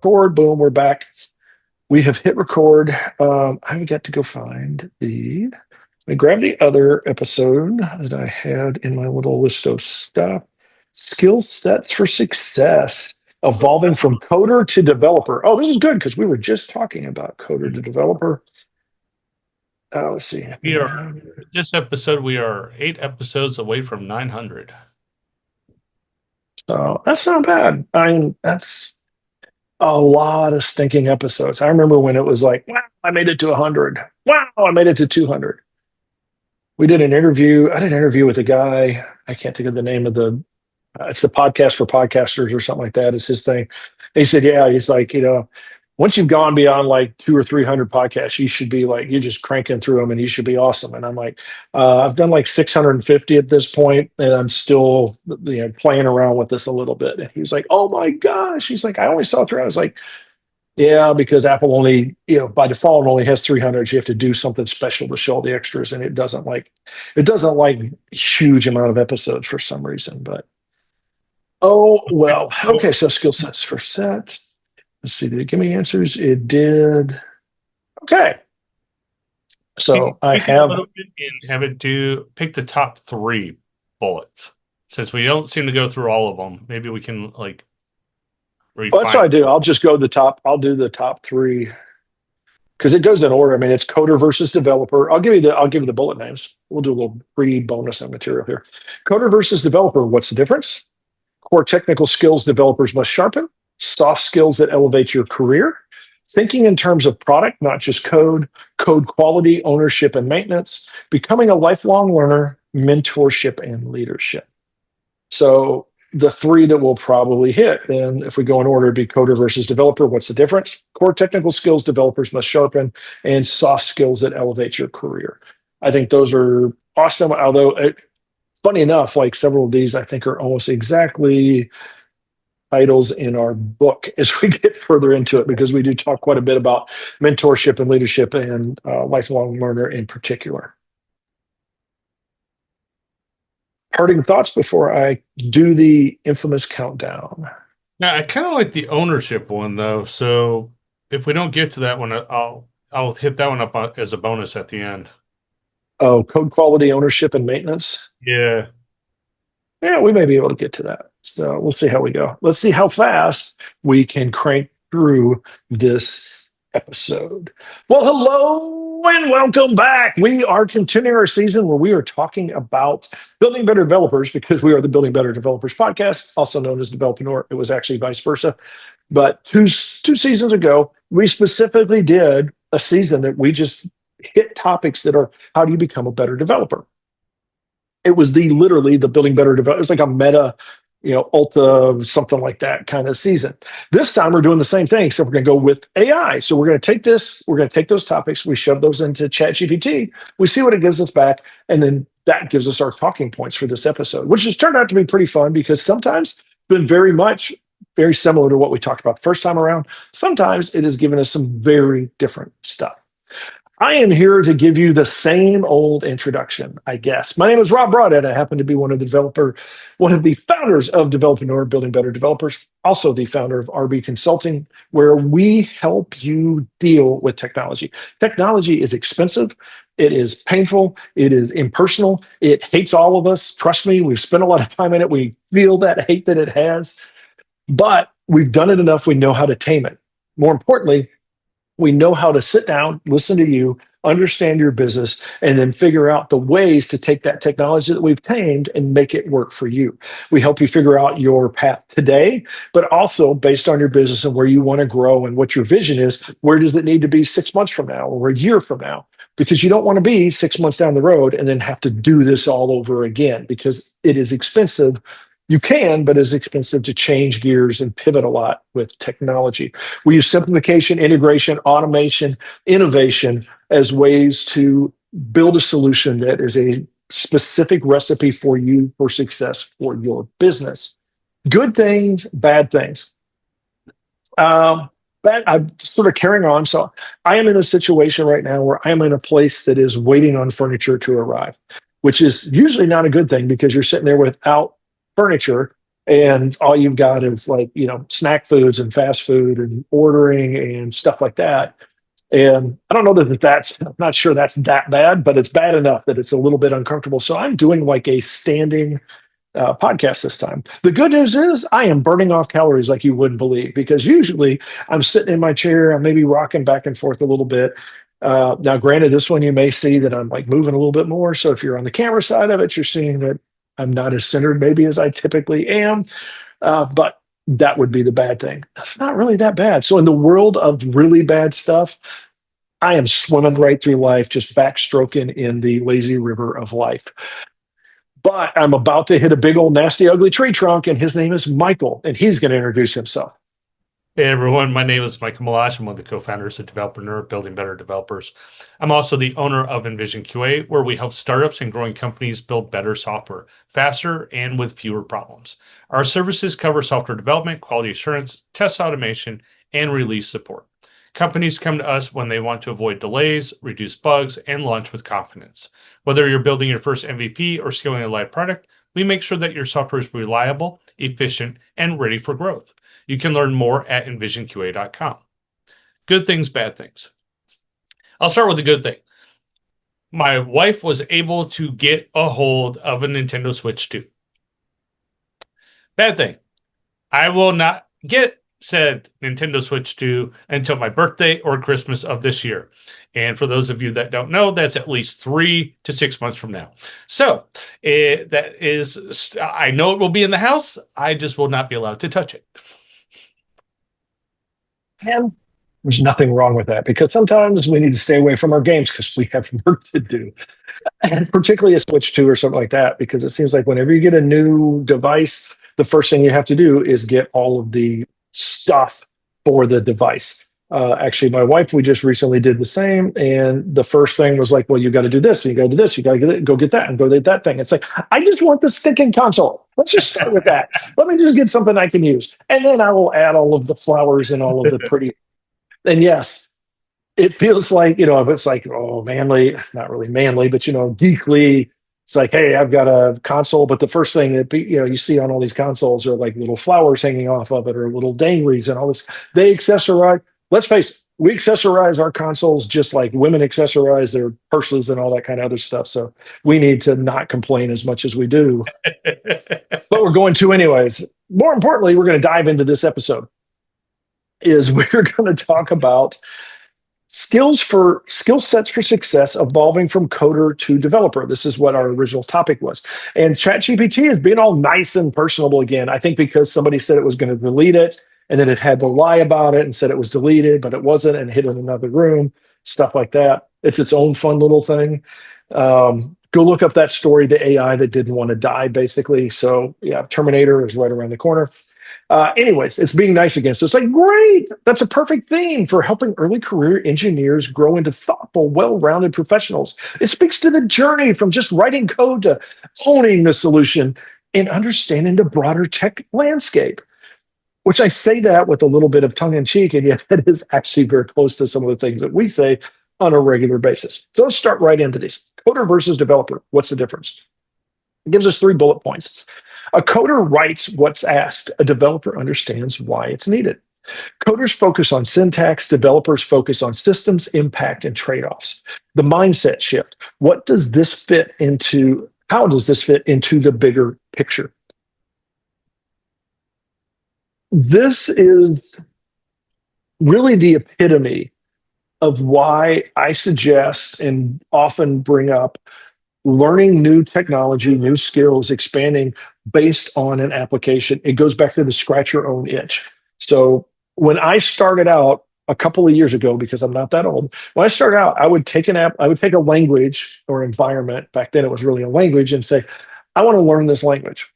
record. Boom, we're back. We have hit record. I've got to go find I grabbed the other episode that I had in my little list of stuff. Skill sets for success, evolving from coder to developer. Oh, this is good because we were just talking about coder to developer. Let's see. We are this episode. We are 8 episodes away from 900. So that's not bad. That's a lot of stinking episodes. I remember when it was like, wow, I made it to 100. Wow, I made it to 200. We did an interview. I did an interview with a guy. I can't think of the name of it's the podcast for podcasters or something like that. It's his thing. He said, yeah, he's like, once you've gone beyond like 200 or 300 podcasts, you should be like, you're just cranking through them and you should be awesome. And I'm like, I've done like 650 at this point, and I'm still, playing around with this a little bit. And he was like, oh my gosh. He's like, I only saw through. I was like, yeah, because Apple only, by default only has 300. You have to do something special to show all the extras, and it doesn't like huge amount of episodes for some reason. But oh well. Okay, so skill sets for sets. Let's see, did it give me answers? It did. Okay. So I have and have it pick the top 3 bullets. Since we don't seem to go through all of them, maybe we can refine. Well, that's what I do. I'll just go the top. I'll do the top 3 because it goes in order. I mean, it's coder versus developer. I'll give you the bullet names. We'll do a little free bonus on material here. Coder versus developer. What's the difference? Core technical skills developers must sharpen. Soft skills that elevate your career. Thinking in terms of product, not just code quality, ownership, and maintenance. Becoming a lifelong learner, mentorship, and leadership. So the 3 that we'll probably hit, and if we go in order, it'd be coder versus developer. What's the difference? Core technical skills developers must sharpen, and soft skills that elevate your career. I think those are awesome, although funny enough, like several of these I think are almost exactly titles in our book as we get further into it, because we do talk quite a bit about mentorship and leadership and lifelong learner in particular. Parting thoughts before I do the infamous countdown. Now, I kind of like the ownership one though. So if we don't get to that one, I'll hit that one up as a bonus at the end. Oh, code quality, ownership, and maintenance. Yeah. Yeah, we may be able to get to that. So we'll see how we go. Let's see how fast we can crank through this episode. Well, hello and welcome back. We are continuing our season where we are talking about building better developers, because we are the Building Better Developers podcast, also known as Developinor. It was actually vice versa. But two seasons ago, we specifically did a season that we just hit topics that are, how do you become a better developer? It was literally the Building Better Developer. It was like a meta, Ulta, something like that kind of season. This time we're doing the same thing. So we're going to go with AI. So we're going to take those topics, we shove those into ChatGPT, we see what it gives us back, and then that gives us our talking points for this episode, which has turned out to be pretty fun, because sometimes it's been very similar to what we talked about the first time around. Sometimes it has given us some very different stuff. I am here to give you the same old introduction, I guess. My name is Rob Broadhead. I happen to be one of the founders of Developinor, Building Better Developers, also the founder of RB Consulting, where we help you deal with technology. Technology is expensive. It is painful. It is impersonal. It hates all of us. Trust me, we've spent a lot of time in it. We feel that hate that it has, but we've done it enough. We know how to tame it. More importantly, we know how to sit down, listen to you, understand your business, and then figure out the ways to take that technology that we've tamed and make it work for you. We help you figure out your path today, but also based on your business and where you want to grow and what your vision is, where does it need to be 6 months from now or a year from now? Because you don't want to be 6 months down the road and then have to do this all over again, because it is expensive. You can, but it's expensive to change gears and pivot a lot with technology. We use simplification, integration, automation, innovation as ways to build a solution that is a specific recipe for you for success for your business. Good things, bad things. But I'm sort of carrying on. So I am in a situation right now where I am in a place that is waiting on furniture to arrive, which is usually not a good thing, because you're sitting there without furniture And all you've got is like, snack foods and fast food and ordering and stuff like that. And I don't know I'm not sure that's that bad, but it's bad enough that it's a little bit uncomfortable. So I'm doing like a standing podcast this time. The good news is I am burning off calories like you wouldn't believe, because usually I'm sitting in my chair, I'm maybe rocking back and forth a little bit. Now, granted, this one you may see that I'm like moving a little bit more. So if you're on the camera side of it, you're seeing that I'm not as centered maybe as I typically am. But that would be the bad thing. That's not really that bad. So in the world of really bad stuff, I am swimming right through life, just backstroking in the lazy river of life. But I'm about to hit a big old nasty ugly tree trunk, and his name is Michael, and he's going to introduce himself. Hey everyone, my name is Michael Meloche. I'm one of the co-founders of Developer Nerd, Building Better Developers. I'm also the owner of Envision QA, where we help startups and growing companies build better software, faster and with fewer problems. Our services cover software development, quality assurance, test automation, and release support. Companies come to us when they want to avoid delays, reduce bugs, and launch with confidence. Whether you're building your first MVP or scaling a live product, we make sure that your software is reliable, efficient, and ready for growth. You can learn more at envisionqa.com. Good things, bad things. I'll start with the good thing. My wife was able to get a hold of a Nintendo Switch 2. Bad thing. I will not get said Nintendo Switch 2 until my birthday or Christmas of this year. And for those of you that don't know, that's at least 3 to 6 months from now. So I know it will be in the house. I just will not be allowed to touch it. And there's nothing wrong with that, because sometimes we need to stay away from our games because we have work to do. And particularly a Switch 2 or something like that, because it seems like whenever you get a new device, the first thing you have to do is get all of the stuff for the device. Actually, my wife, we just recently did the same. And the first thing was like, well, you got to do this, and you got to do this, you got to go get that, and go get that thing. It's like, I just want the stinking console. Let's just start with that. Let me just get something I can use. And then I will add all of the flowers and all of the pretty. And yes, it feels like, it's like, oh, manly, not really manly, but, geekly. It's like, hey, I've got a console, but the first thing that you see on all these consoles are like little flowers hanging off of it, or little dangleys and all this. They accessorize. Let's face it, we accessorize our consoles just like women accessorize their purses and all that kind of other stuff. So we need to not complain as much as we do, but we're going to anyways. More importantly, we're going to dive into this episode. We're going to talk about skill sets for success evolving from coder to developer. This is what our original topic was. And ChatGPT is being all nice and personable again. I think because somebody said it was going to delete it, and then it had to lie about it and said it was deleted, but it wasn't, and hid in another room, stuff like that. It's its own fun little thing. Go look up that story, the AI that didn't want to die, basically. So yeah, Terminator is right around the corner. Anyways, it's being nice again. So it's like, great. That's a perfect theme for helping early career engineers grow into thoughtful, well-rounded professionals. It speaks to the journey from just writing code to owning the solution and understanding the broader tech landscape. Which I say that with a little bit of tongue in cheek, and yet it is actually very close to some of the things that we say on a regular basis. So let's start right into these. Coder versus developer. What's the difference? It gives us 3 bullet points. A coder writes what's asked. A developer understands why it's needed. Coders focus on syntax. Developers focus on systems, impact, and trade-offs. The mindset shift. How does this fit into the bigger picture? This is really the epitome of why I suggest and often bring up learning new technology, new skills, expanding based on an application. It goes back to the scratch your own itch. So when I started out a couple of years ago, because I'm not that old, when I started out, I would take a language or environment, back then it was really a language, and say, I want to learn this language.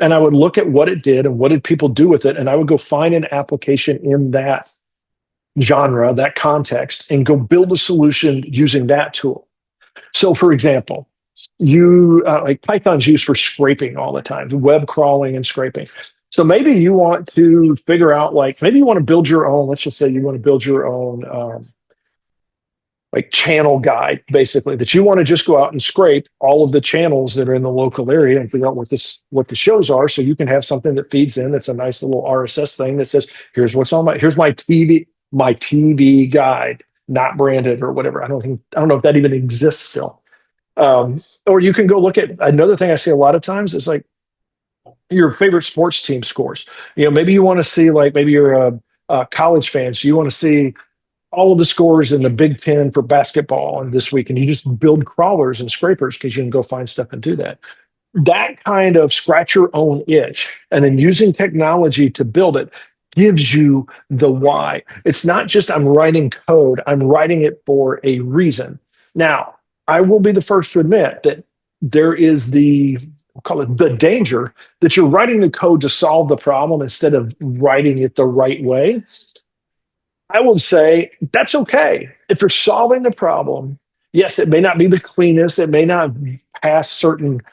And I would look at what it did and what did people do with it. And I would go find an application in that genre, that context, and go build a solution using that tool. So for example, like Python's used for scraping all the time, web crawling and scraping. So maybe you want to figure out, maybe you want to build your own, let's just say you want to build your own like channel guide, basically, that you want to just go out and scrape all of the channels that are in the local area and figure out what the shows are, so you can have something that feeds in that's a nice little RSS thing that says, here's my TV guide, not branded or whatever. I don't know if that even exists still. Or you can go look at another thing I see a lot of times is like your favorite sports team scores. Maybe you want to see, like, maybe you're a college fan, so you want to see all of the scores in the Big Ten for basketball and this week, and you just build crawlers and scrapers because you can go find stuff and do that. That kind of scratch your own itch and then using technology to build it gives you the why. It's not just I'm writing code, I'm writing it for a reason. Now, I will be the first to admit that there is we'll call it the danger that you're writing the code to solve the problem instead of writing it the right way. I would say that's okay. If you're solving the problem, yes, it may not be the cleanest, it may not pass certain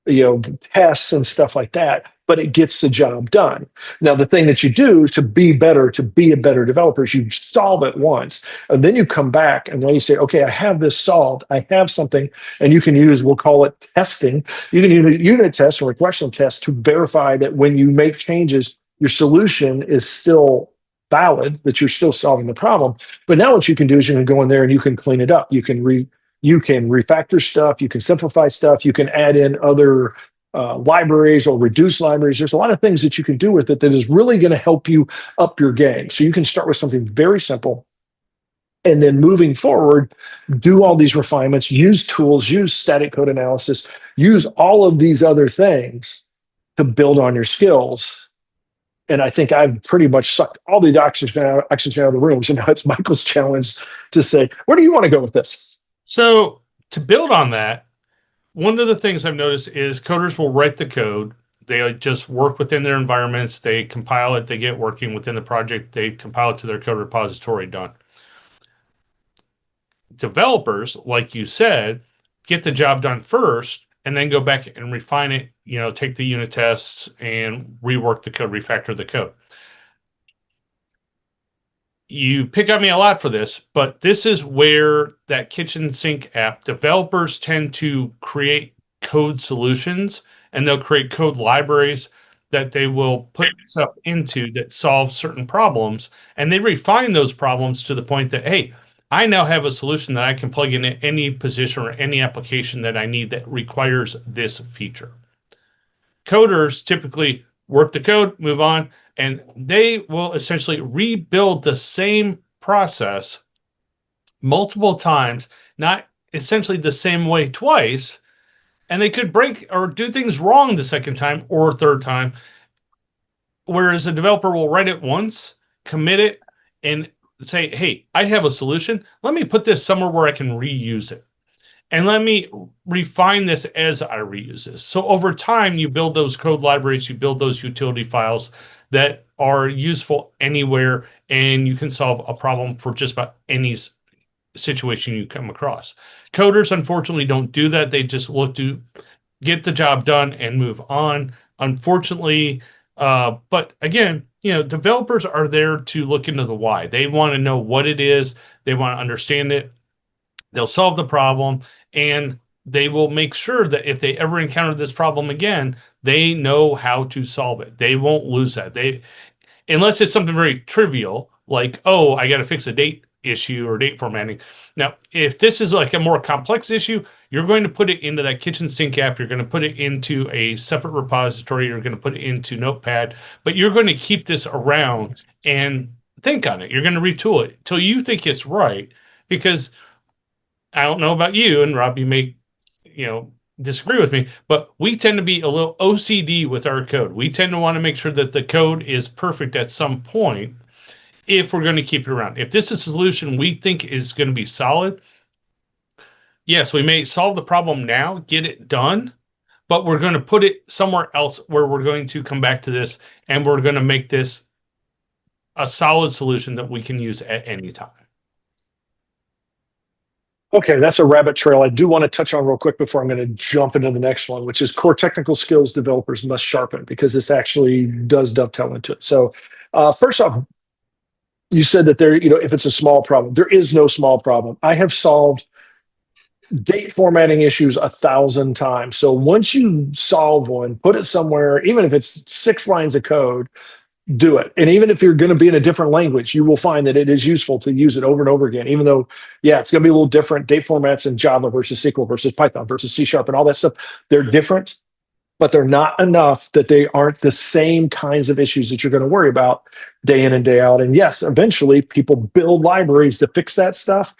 tests and stuff like that, but it gets the job done. Now, the thing that you do to be better, to be a better developer, is you solve it once, and then you come back and then you say, okay, I have this solved. I have something, and you can use, we'll call it testing. You can use a unit test or regression test to verify that when you make changes, your solution is still valid, that you're still solving the problem. But now what you can do is you can go in there and you can clean it up. You can refactor stuff, you can simplify stuff, you can add in other libraries or reduce libraries. There's a lot of things that you can do with it that is really going to help you up your game. So you can start with something very simple, and then moving forward, do all these refinements, use tools, use static code analysis, use all of these other things to build on your skills. And I think I've pretty much sucked all the oxygen out of the room. So now it's Michael's challenge to say, where do you want to go with this? So to build on that, one of the things I've noticed is coders will write the code. They just work within their environments. They compile it. They get working within the project. They compile it to their code repository, done. Developers, like you said, get the job done first and then go back and refine it, take the unit tests and rework the code, refactor the code. You pick on me a lot for this, but this is where that kitchen sink app, developers tend to create code solutions, and they'll create code libraries that they will put stuff into that solve certain problems, and they refine those problems to the point that, hey, I now have a solution that I can plug in at any position or any application that I need that requires this feature. Coders typically work the code, move on, and they will essentially rebuild the same process multiple times, not essentially the same way twice. And they could break or do things wrong the second time or third time. Whereas a developer will write it once, commit it, and say, hey, I have a solution. Let me put this somewhere where I can reuse it. And let me refine this as I reuse this. So over time, you build those code libraries, you build those utility files that are useful anywhere, and you can solve a problem for just about any situation you come across. Coders, unfortunately, don't do that. They just look to get the job done and move on, unfortunately. But again, developers are there to look into the why. They want to know what it is. They want to understand it. They'll solve the problem, and they will make sure that if they ever encounter this problem again, they know how to solve it. They won't lose that. Unless it's something very trivial, like, oh, I got to fix a date issue or date formatting. Now, if this is like a more complex issue, you're going to put it into that kitchen sink app. You're going to put it into a separate repository. You're going to put it into Notepad, but you're going to keep this around and think on it. You're going to retool it till you think it's right, because I don't know about you, and Rob, you may, disagree with me, but we tend to be a little OCD with our code. We tend to want to make sure that the code is perfect at some point if we're going to keep it around. If this is a solution we think is going to be solid, yes, we may solve the problem now, get it done, but we're going to put it somewhere else where we're going to come back to this, and we're going to make this a solid solution that we can use at any time. Okay, that's a rabbit trail I do want to touch on real quick before I'm going to jump into the next one, which is core technical skills developers must sharpen, because this actually does dovetail into it. So first off, You said that there, if it's a small problem, there is no small problem. I have solved date formatting issues 1,000 times. So once you solve one, put it somewhere, even if it's 6 lines of code, do it. And even if you're going to be in a different language, you will find that it is useful to use it over and over again, even though, yeah, it's going to be a little different. Date formats in Java versus SQL versus Python versus C Sharp and all that stuff, they're different, but they're not enough that they aren't the same kinds of issues that you're going to worry about day in and day out. And yes, eventually people build libraries to fix that stuff,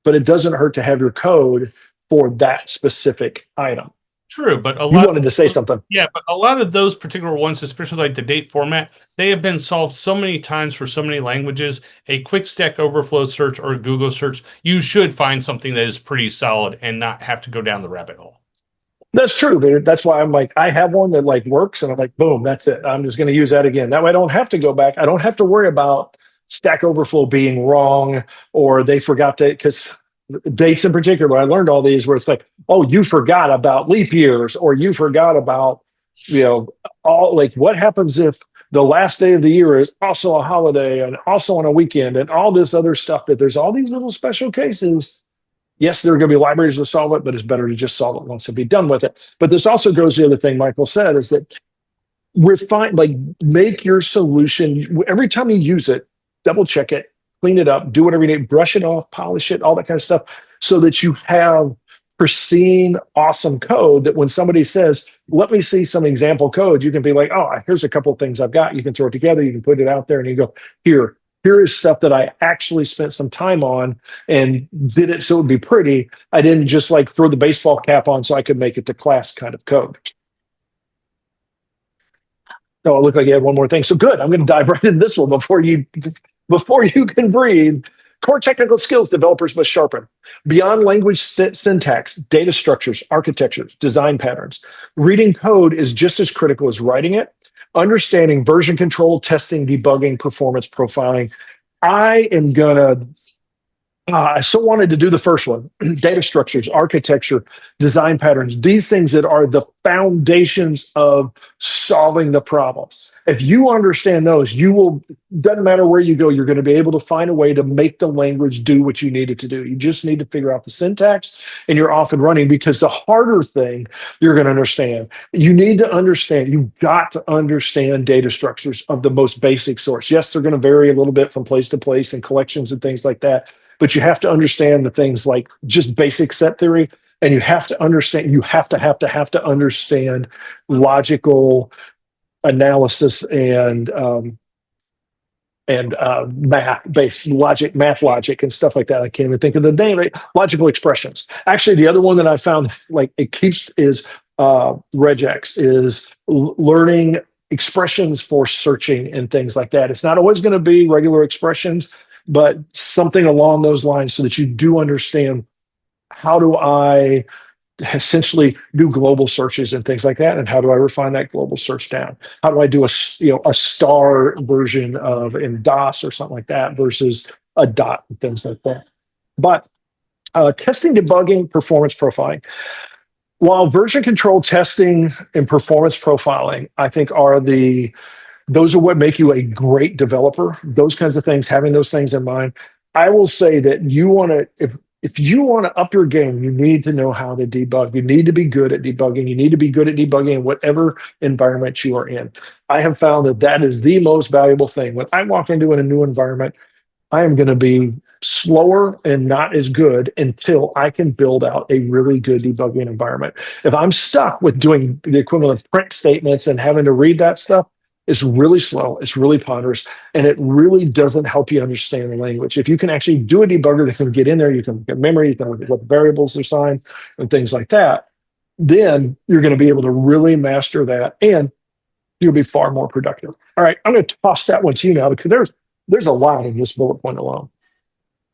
but it doesn't hurt to have your code for that specific item. True, but You wanted to say something. yeah, but a lot of those particular ones, especially like the date format, they have been solved so many times for so many languages. A quick Stack Overflow search or a Google search, you should find something that is pretty solid and not have to go down the rabbit hole. That's true, dude. That's why I'm like, I have one that like works, and I'm like, boom, that's it. I'm just going to use that again. That way, I don't have to go back. I don't have to worry about Stack Overflow being wrong or they forgot to, because dates in particular, I learned all these where it's like, oh, you forgot about leap years, or you forgot about, all like what happens if the last day of the year is also a holiday and also on a weekend and all this other stuff, that there's all these little special cases. Yes, there are going to be libraries to solve it, but it's better to just solve it once and be done with it. But this also goes to the other thing Michael said, is that refine, like, make your solution every time you use it, double check it, clean it up, do whatever you need, brush it off, polish it, all that kind of stuff, so that you have pristine, awesome code that when somebody says, let me see some example code, you can be like, oh, here's a couple of things I've got. You can throw it together, you can put it out there, and you go, here is stuff that I actually spent some time on and did it so it would be pretty. I didn't just like throw the baseball cap on so I could make it to class kind of code. Oh, it looked like you had one more thing. So good. I'm going to dive right into this one before you can breathe. Core technical skills developers must sharpen. Beyond language syntax, data structures, architectures, design patterns. Reading code is just as critical as writing it. Understanding version control, testing, debugging, performance profiling. I am going to I so wanted to do the first one. Data structures, architecture, design patterns, these things that are the foundations of solving the problems. If you understand those, doesn't matter where you go, you're going to be able to find a way to make the language do what you need it to do. You just need to figure out the syntax and you're off and running, because the harder thing you're going to understand. You've got to understand data structures of the most basic sorts. Yes, they're going to vary a little bit from place to place and collections and things like that. But you have to understand the things like just basic set theory, and you have to understand logical analysis and math logic and stuff like that. I can't even think of the name. Right? Logical expressions. Actually, the other one that I found like it keeps is regex is learning expressions for searching and things like that. It's not always going to be regular expressions, but something along those lines, so that you do understand, how do I essentially do global searches and things like that, and how do I refine that global search down? How do I do a star version of in DOS or something like that versus a dot and things like that. But testing, debugging, performance profiling. While version control testing and performance profiling, I think those are what make you a great developer. Those kinds of things, having those things in mind. I will say that if you want to up your game, you need to know how to debug. You need to be good at debugging. You need to be good at debugging in whatever environment you are in. I have found that is the most valuable thing. When I walk into a new environment, I am going to be slower and not as good until I can build out a really good debugging environment. If I'm stuck with doing the equivalent of print statements and having to read that stuff, it's really slow, it's really ponderous, and it really doesn't help you understand the language. If you can actually do a debugger that can get in there, you can look at memory, you can look at what variables are signed and things like that, then you're going to be able to really master that, and you'll be far more productive. All right, I'm going to toss that one to you now, because there's a lot in this bullet point alone.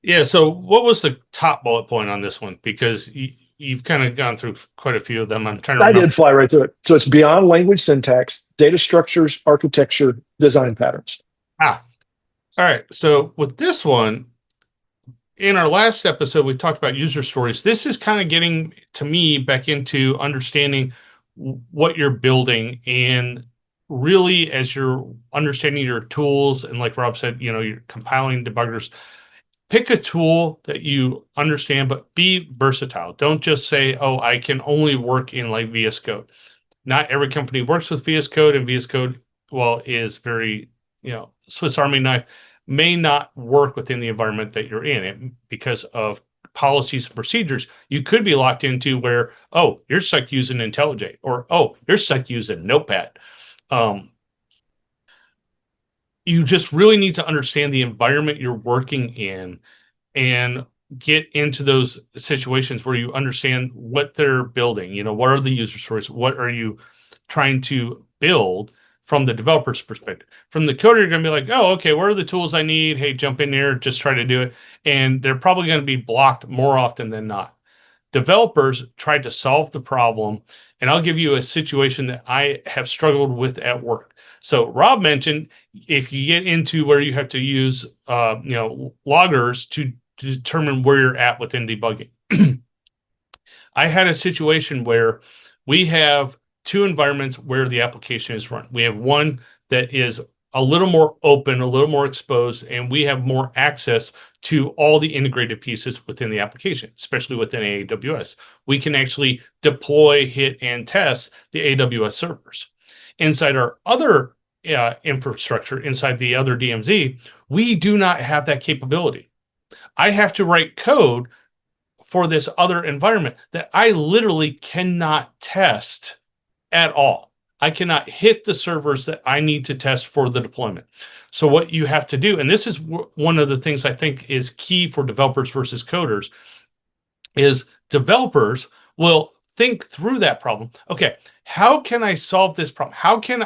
Yeah, so what was the top bullet point on this one? Because you've kind of gone through quite a few of them. I'm trying to remember. I did fly right through it. So it's beyond language syntax, data structures, architecture, design patterns. All right. So with this one, in our last episode, we talked about user stories. This is kind of getting, to me, back into understanding what you're building and really, as you're understanding your tools, and like Rob said, you're compiling debuggers, pick a tool that you understand, but be versatile. Don't just say, oh, I can only work in like VS Code. Not every company works with VS Code, and VS Code, well, is very, Swiss Army knife, may not work within the environment that you're in. Because of policies and procedures, you could be locked into where, oh, you're stuck using IntelliJ, or, oh, you're stuck using Notepad. Um, you just really need to understand the environment you're working in and get into those situations where you understand what they're building. What are the user stories? What are you trying to build from the developer's perspective? From the coder, you're going to be like, oh, okay, what are the tools I need? Hey, jump in there, just try to do it. And they're probably going to be blocked more often than not. Developers tried to solve the problem, and I'll give you a situation that I have struggled with at work. So Rob mentioned if you get into where you have to use loggers to determine where you're at within debugging. I had a situation where we have two environments where the application is run. We have one that is a little more open, a little more exposed, and we have more access to all the integrated pieces within the application, especially within AWS. We can actually deploy, hit, and test the AWS servers. Inside our other infrastructure, inside the other DMZ, we do not have that capability. I have to write code for this other environment that I literally cannot test at all. I cannot hit the servers that I need to test for the deployment. So what you have to do, and this is one of the things I think is key for developers versus coders, is developers will think through that problem. Okay, how can I solve this problem?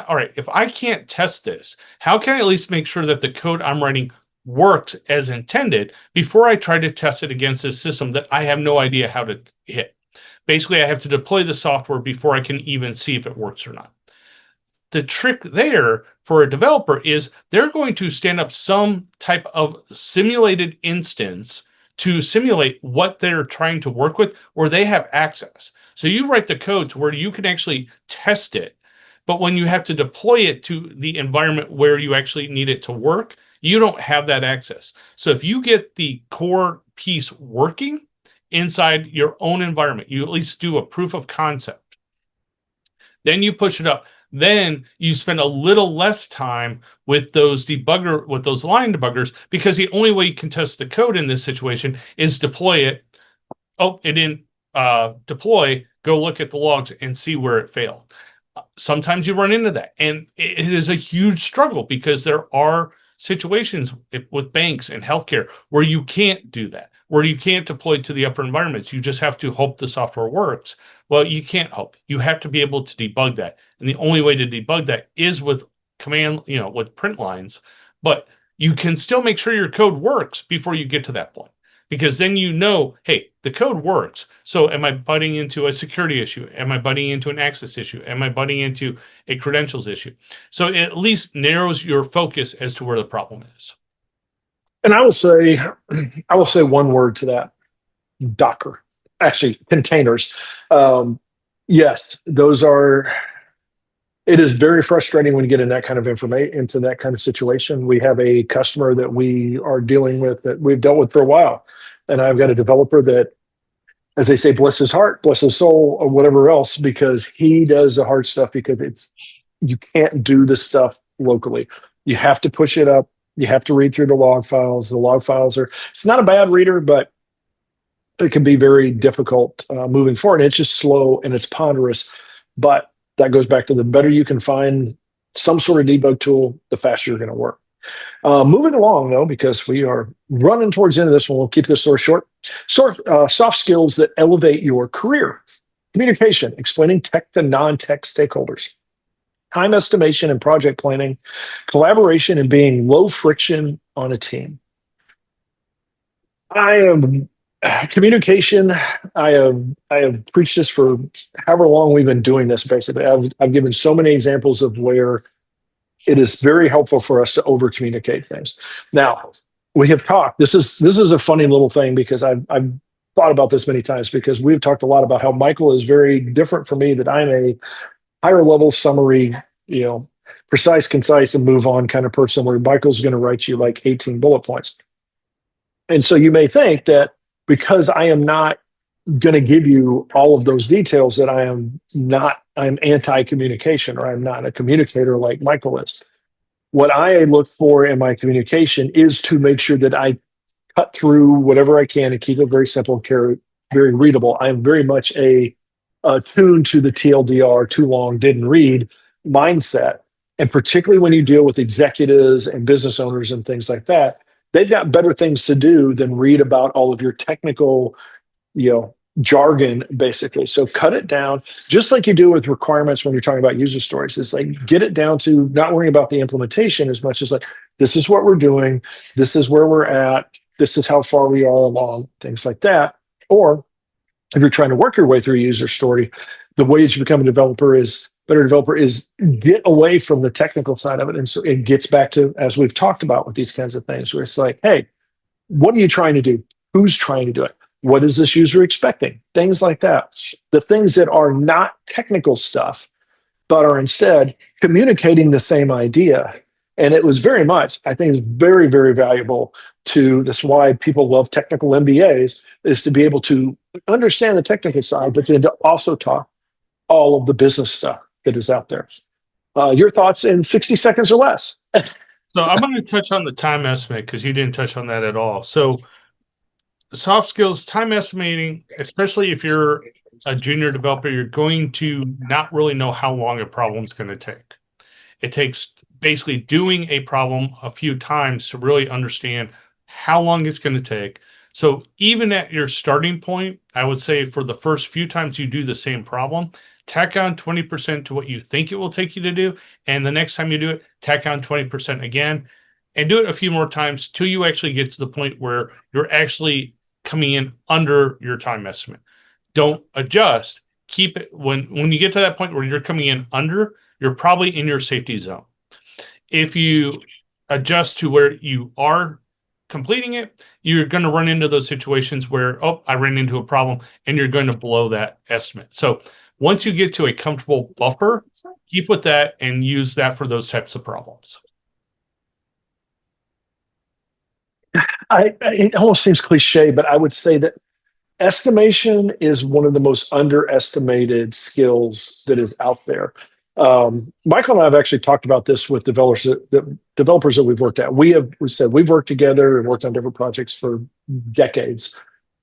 All right, if I can't test this, how can I at least make sure that the code I'm writing works as intended before I try to test it against a system that I have no idea how to hit? Basically, I have to deploy the software before I can even see if it works or not. The trick there for a developer is they're going to stand up some type of simulated instance to simulate what they're trying to work with, or they have access. So you write the code to where you can actually test it, but when you have to deploy it to the environment where you actually need it to work, you don't have that access. So if you get the core piece working inside your own environment, you at least do a proof of concept. Then you push it up. Then you spend a little less time with those line debuggers, because the only way you can test the code in this situation is deploy it. Oh, it didn't deploy. Go look at the logs and see where it failed. Sometimes you run into that, and it is a huge struggle because there are situations with banks and healthcare where you can't do that, where you can't deploy to the upper environments. You just have to hope the software works. Well, you can't hope. You have to be able to debug that. And the only way to debug that is with with print lines. But you can still make sure your code works before you get to that point. Because then hey, the code works. So am I butting into a security issue? Am I butting into an access issue? Am I butting into a credentials issue? So it at least narrows your focus as to where the problem is. And I will say one word to that: Docker. Actually, containers. Yes, those are. It is very frustrating when you get in that kind of information, into that kind of situation. We have a customer that we are dealing with that we've dealt with for a while, and I've got a developer that, as they say, bless his heart, bless his soul, or whatever else, because he does the hard stuff, because you can't do this stuff locally. You have to push it up. You have to read through the log files. The log files it's not a bad reader, but it can be very difficult moving forward. And it's just slow and it's ponderous. But that goes back to the better you can find some sort of debug tool, the faster you're going to work. Moving along, though, because we are running towards the end of this one, we'll keep this story short. Soft skills that elevate your career: communication, explaining tech to non-tech stakeholders; time estimation and project planning; collaboration, and being low friction on a team. Communication. I have preached this for however long we've been doing this. Basically, I've given so many examples of where it is very helpful for us to over communicate things. Now, we have talked. This is a funny little thing, because I've thought about this many times, because we've talked a lot about how Michael is very different from me, that I'm a higher level summary, precise, concise, and move on kind of person where Michael's going to write you like 18 bullet points. And so you may think that because I am not going to give you all of those details that I'm anti-communication, or I'm not a communicator like Michael is. What I look for in my communication is to make sure that I cut through whatever I can and keep it very simple, very readable. I am very much attuned to the TLDR, too long, didn't read mindset. And particularly when you deal with executives and business owners and things like that, they've got better things to do than read about all of your technical, jargon, basically. So cut it down, just like you do with requirements when you're talking about user stories. It's like, get it down to not worrying about the implementation as much as like, this is what we're doing, this is where we're at, this is how far we are along, things like that. Or if you're trying to work your way through a user story, the ways you become a better developer is get away from the technical side of it. And so it gets back to, as we've talked about with these kinds of things, where it's like, hey, what are you trying to do? Who's trying to do it? What is this user expecting? Things like that. The things that are not technical stuff, but are instead communicating the same idea. And it was very much, I think it's very, very valuable that's why people love technical MBAs, is to be able to understand the technical side, but then to also talk all of the business stuff that is out there. Your thoughts in 60 seconds or less. So I'm going to touch on the time estimate because you didn't touch on that at all. So soft skills, time estimating, especially if you're a junior developer, you're going to not really know how long a problem is going to take. It takes basically doing a problem a few times to really understand how long it's going to take. So even at your starting point, I would say for the first few times you do the same problem, tack on 20% to what you think it will take you to do. And the next time you do it, tack on 20% again and do it a few more times till you actually get to the point where you're actually coming in under your time estimate. Don't adjust. Keep it when you get to that point where you're coming in under, you're probably in your safety zone. If you adjust to where you are completing it, you're going to run into those situations where, I ran into a problem, and you're going to blow that estimate. So once you get to a comfortable buffer, keep with that and use that for those types of problems. It almost seems cliche, but I would say that estimation is one of the most underestimated skills that is out there. Michael and I have actually talked about this with developers that we've worked at. We said we've worked together and worked on different projects for decades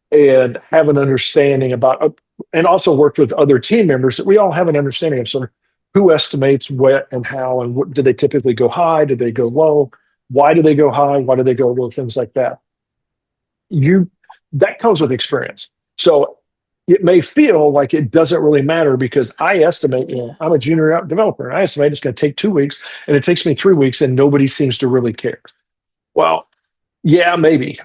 and have an understanding about, and also worked with other team members that we all have an understanding of sort of who estimates what and how, and what, do they typically go high? Do they go low? Why do they go high? Why do they go low? Things like that. That comes with experience. So it may feel like it doesn't really matter because I estimate, I'm a junior developer and I estimate it's going to take 2 weeks and it takes me 3 weeks and nobody seems to really care. Well, yeah, maybe.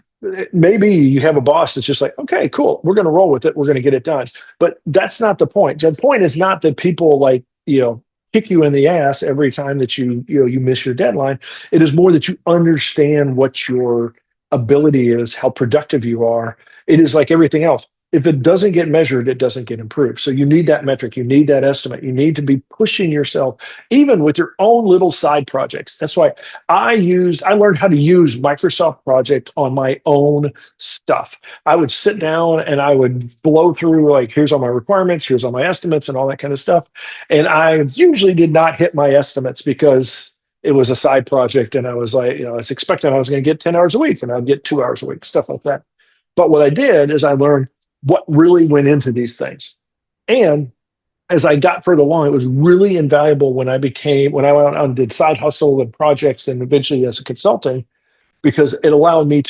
Maybe you have a boss that's just like, okay, cool, we're going to roll with it. We're going to get it done. But that's not the point. The point is not that people kick you in the ass every time that you miss your deadline. It is more that you understand what your ability is, how productive you are. It is like everything else. If it doesn't get measured, it doesn't get improved. So you need that metric. You need that estimate. You need to be pushing yourself, even with your own little side projects. That's why I learned how to use Microsoft Project on my own stuff. I would sit down and I would blow through, like, here's all my requirements, here's all my estimates and all that kind of stuff. And I usually did not hit my estimates because it was a side project. And I was like, I was expecting I was going to get 10 hours a week and I'd get 2 hours a week, stuff like that. But what I did is I learned what really went into these things. And as I got further along, it was really invaluable when I went out and did side hustle and projects and eventually as a consulting, because it allowed me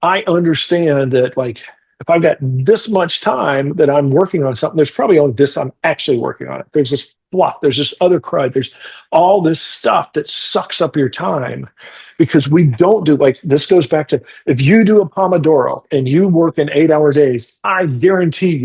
I understand that, like, if I've got this much time that I'm working on something, there's probably only this I'm actually working on it. There's this fluff, there's this other crud, there's all this stuff that sucks up your time because we don't do, like, this goes back to, if you do a Pomodoro and you work in 8-hour days, I guarantee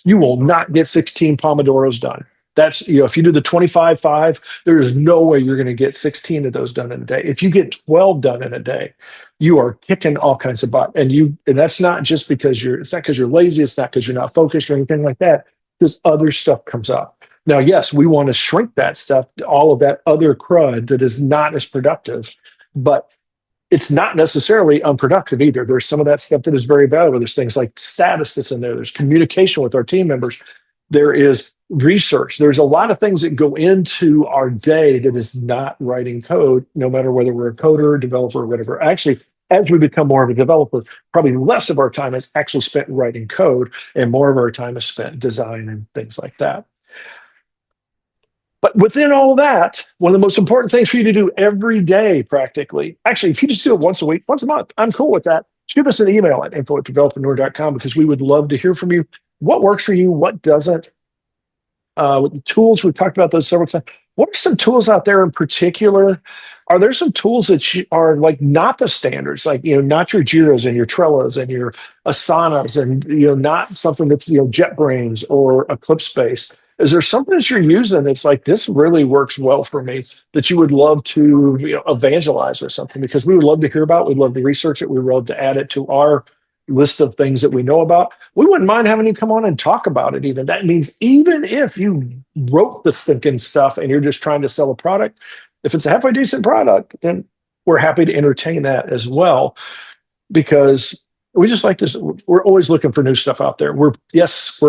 you will not get 16 Pomodoros done. That's, if you do the 25-5, there is no way you're going to get 16 of those done in a day. If you get 12 done in a day, you are kicking all kinds of butt. And that's not just because it's not because you're lazy. It's not because you're not focused or anything like that, because other stuff comes up. Now, yes, we want to shrink that stuff, all of that other crud that is not as productive, but it's not necessarily unproductive either. There's some of that stuff that is very valuable. There's things like status that's in there. There's communication with our team members. There is research. There's a lot of things that go into our day that is not writing code, no matter whether we're a coder, developer, or whatever. Actually, as we become more of a developer, probably less of our time is actually spent writing code and more of our time is spent design and things like that. But within all of that, one of the most important things for you to do every day, practically, actually, if you just do it once a week, once a month, I'm cool with that. Shoot us an email at info@developernoor.com because we would love to hear from you. What works for you? What doesn't? With the tools, we've talked about those several times. What are some tools out there in particular? Are there some tools that are like not the standards, like, not your Jiras and your Trellos and your Asanas and, not something that's, JetBrains or Eclipse based? Is there something that you're using that's like, this really works well for me that you would love to, evangelize or something? Because we would love to hear about, we'd love to research it. We'd love to add it to our list of things that we know about. We wouldn't mind having you come on and talk about it even. That means even if you wrote the thinking stuff and you're just trying to sell a product, if it's a halfway decent product, then we're happy to entertain that as well, because we just like this. We're always looking for new stuff out there. We're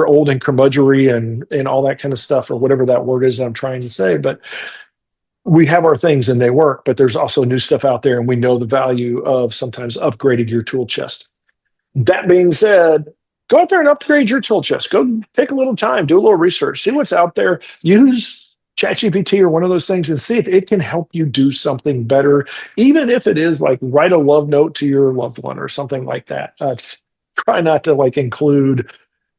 old and curmudgery and all that kind of stuff, or whatever that word is I'm trying to say, but we have our things and they work, but there's also new stuff out there, and we know the value of sometimes upgrading your tool chest. That being said, go out there and upgrade your tool chest. Go take a little time, do a little research, see what's out there. Use ChatGPT or one of those things and see if it can help you do something better, even if it is like write a love note to your loved one or something like that. Try not to like include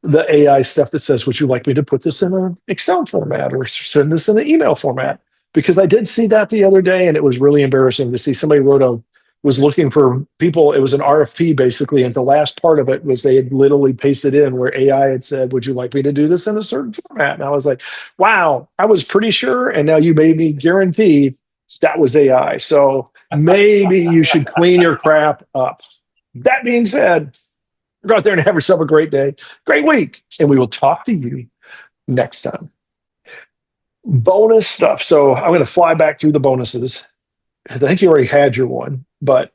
the AI stuff that says, would you like me to put this in an Excel format or send this in an email format? Because I did see that the other day, and it was really embarrassing to see somebody was looking for people. It was an RFP basically, and the last part of it was they had literally pasted in where AI had said, would you like me to do this in a certain format? And I was like, wow, I was pretty sure, and now you made me guarantee that was AI. So maybe you should clean your crap up. That being said, go out there and have yourself a great day, great week, and we will talk to you next time. Bonus stuff. So I'm going to fly back through the bonuses, because I think you already had your one, but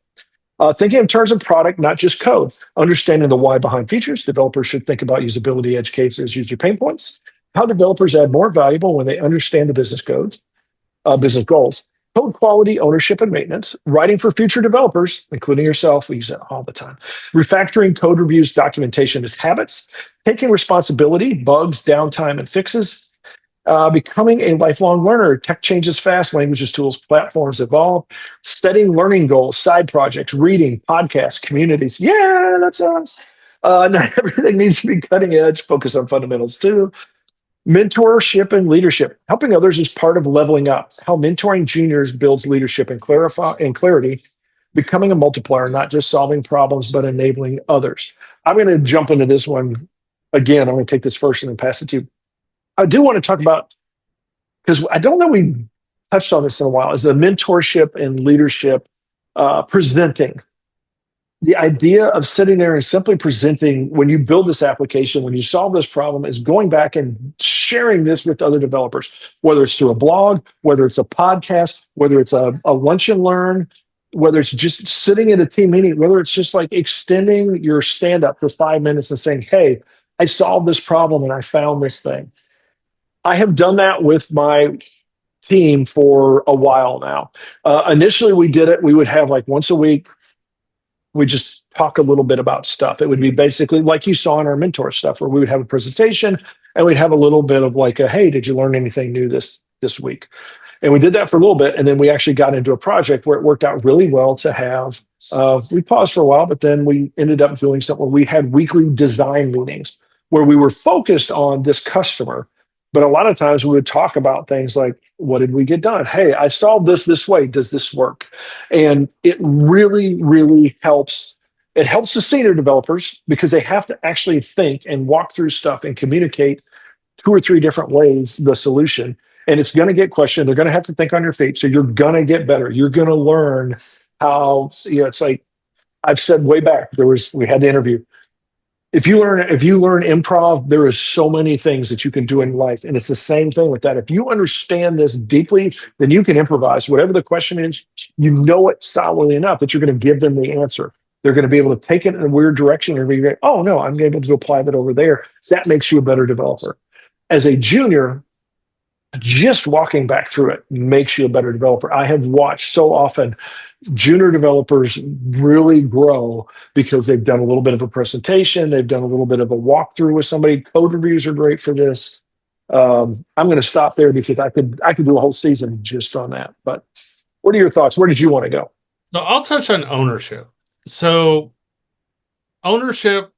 thinking in terms of product, not just code. Understanding the why behind features. Developers should think about usability, edge cases, user pain points. How developers add more valuable when they understand the business goals. Code quality, ownership, and maintenance. Writing for future developers, including yourself. We use that all the time. Refactoring code reviews, documentation as habits. Taking responsibility, bugs, downtime, and fixes. Becoming a lifelong learner. Tech changes fast, languages, tools, platforms evolve. Setting learning goals, side projects, reading, podcasts, communities. Yeah, that's us. Not everything needs to be cutting edge. Focus on fundamentals too. Mentorship and leadership. Helping others is part of leveling up. How mentoring juniors builds leadership and clarity. Becoming a multiplier, not just solving problems, but enabling others. I'm going to jump into this one again. I'm going to take this first and then pass it to you. I do want to talk about, because I don't know we touched on this in a while, is the mentorship and leadership, presenting. The idea of sitting there and simply presenting when you build this application, when you solve this problem, is going back and sharing this with other developers, whether it's through a blog, whether it's a podcast, whether it's a lunch and learn, whether it's just sitting at a team meeting, whether it's just like extending your stand up for 5 minutes and saying, hey, I solved this problem and I found this thing. I have done that with my team for a while now. Initially, we did it. We would have like once a week, we just talk a little bit about stuff. It would be basically like you saw in our mentor stuff, where we would have a presentation and we'd have a little bit of like, hey, did you learn anything new this week? And we did that for a little bit. And then we actually got into a project where it worked out really well to have, we paused for a while, but then we ended up doing something where we had weekly design meetings where we were focused on this customer. But a lot of times we would talk about things like, what did we get done? Hey, I solved this way. Does this work? And it really, really helps. It helps the senior developers because they have to actually think and walk through stuff and communicate 2 or 3 different ways the solution. And it's going to get questioned. They're going to have to think on your feet. So you're going to get better. You're going to learn how, it's like I've said way back, we had the interview. if you learn improv, there is so many things that you can do in life, and it's the same thing with that. If you understand this deeply, then you can improvise whatever the question is. You know it solidly enough that you're going to give them the answer. They're going to be able to take it in a weird direction and be like, oh no, I'm able to apply that over there. That makes you a better developer. As a junior, just walking back through it makes you a better developer. I have watched so often junior developers really grow because they've done a little bit of a presentation, they've done a little bit of a walkthrough with somebody. Code reviews are great for this. I'm going to stop there because I could do a whole season just on that. But what are your thoughts? Where did you want to go? So I'll touch on ownership. So ownership,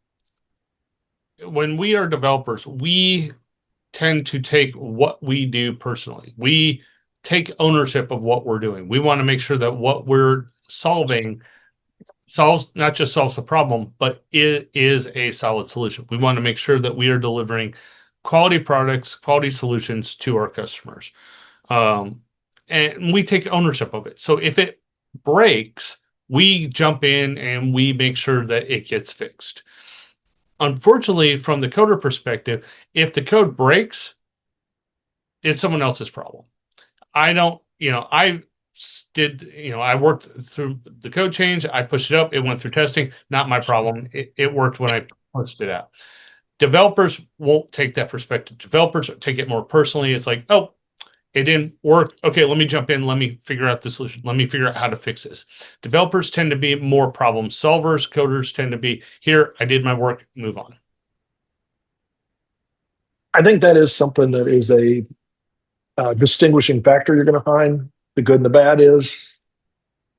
when we are developers, we tend to take what we do personally. We take ownership of what we're doing. We want to make sure that what we're solving not just solves the problem, but it is a solid solution. We want to make sure that we are delivering quality products, quality solutions to our customers. And we take ownership of it. So if it breaks, we jump in and we make sure that it gets fixed. Unfortunately, from the coder perspective, if the code breaks, it's someone else's problem. I worked through the code change. I pushed it up. It went through testing. Not my problem. It worked when I pushed it out. Developers won't take that perspective. Developers take it more personally. It's like, oh, it didn't work. Okay, let me jump in. Let me figure out the solution. Let me figure out how to fix this. Developers tend to be more problem solvers. Coders tend to be, here, I did my work, move on. I think that is something that is a distinguishing factor you're going to find. The good and the bad is,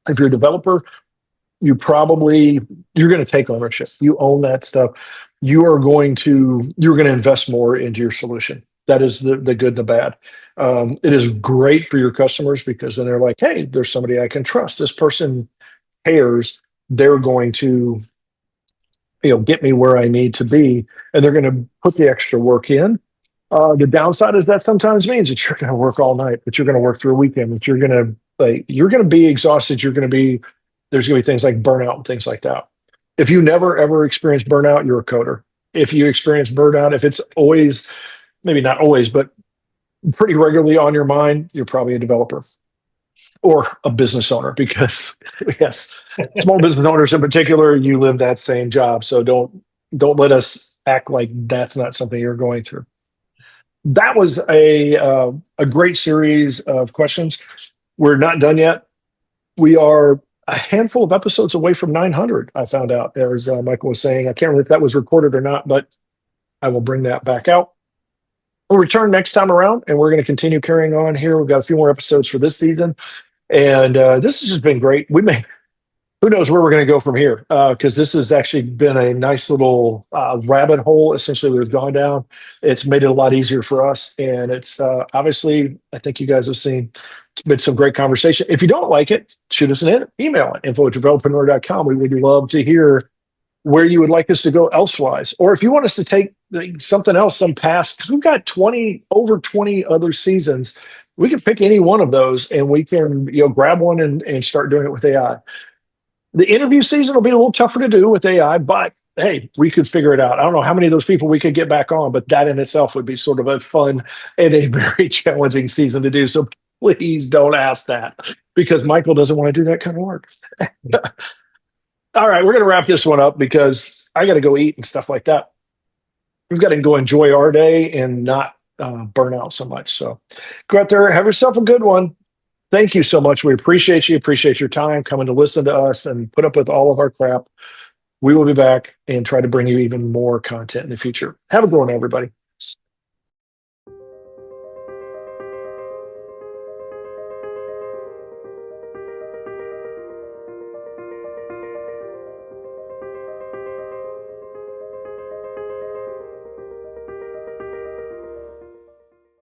if you're a developer, you're going to take ownership. You own that stuff. You're going to invest more into your solution. That is the good and the bad. It is great for your customers because then they're like, hey, there's somebody I can trust. This person cares. They're going to, get me where I need to be, and they're going to put the extra work in. The downside is that sometimes means that you're going to work all night, that you're going to work through a weekend, that you're going to be exhausted. There's going to be things like burnout and things like that. If you never ever experience burnout, you're a coder. If you experience burnout, if it's always, maybe not always, but pretty regularly on your mind, you're probably a developer or a business owner, because yes, small business owners in particular, you live that same job. So don't let us act like that's not something you're going through. That was a great series of questions. We're not done yet. We are a handful of episodes away from 900. I found out, as Michael was saying. I can't remember if that was recorded or not, but I will bring that back out. We'll return next time around, and we're going to continue carrying on here. We've got a few more episodes for this season, and this has just been great. Who knows where we're going to go from here, because this has actually been a nice little rabbit hole, essentially, we've gone down. It's made it a lot easier for us, and it's obviously, I think you guys have seen, it's been some great conversation. If you don't like it, shoot us an email at info@developerpreneur.com. We would love to hear where you would like us to go elsewise, or if you want us to take something else, some past, because we've got over 20 other seasons. We can pick any one of those, and we can grab one and start doing it with AI. The interview season will be a little tougher to do with AI, but hey, we could figure it out. I don't know how many of those people we could get back on, but that in itself would be sort of a fun and a very challenging season to do. So please don't ask that, because Michael doesn't want to do that kind of work. All right, we're going to wrap this one up because I got to go eat and stuff like that. We've got to go enjoy our day and not burn out so much. So go out there, have yourself a good one. Thank you so much. We appreciate you. Appreciate your time coming to listen to us and put up with all of our crap. We will be back and try to bring you even more content in the future. Have a good one, everybody.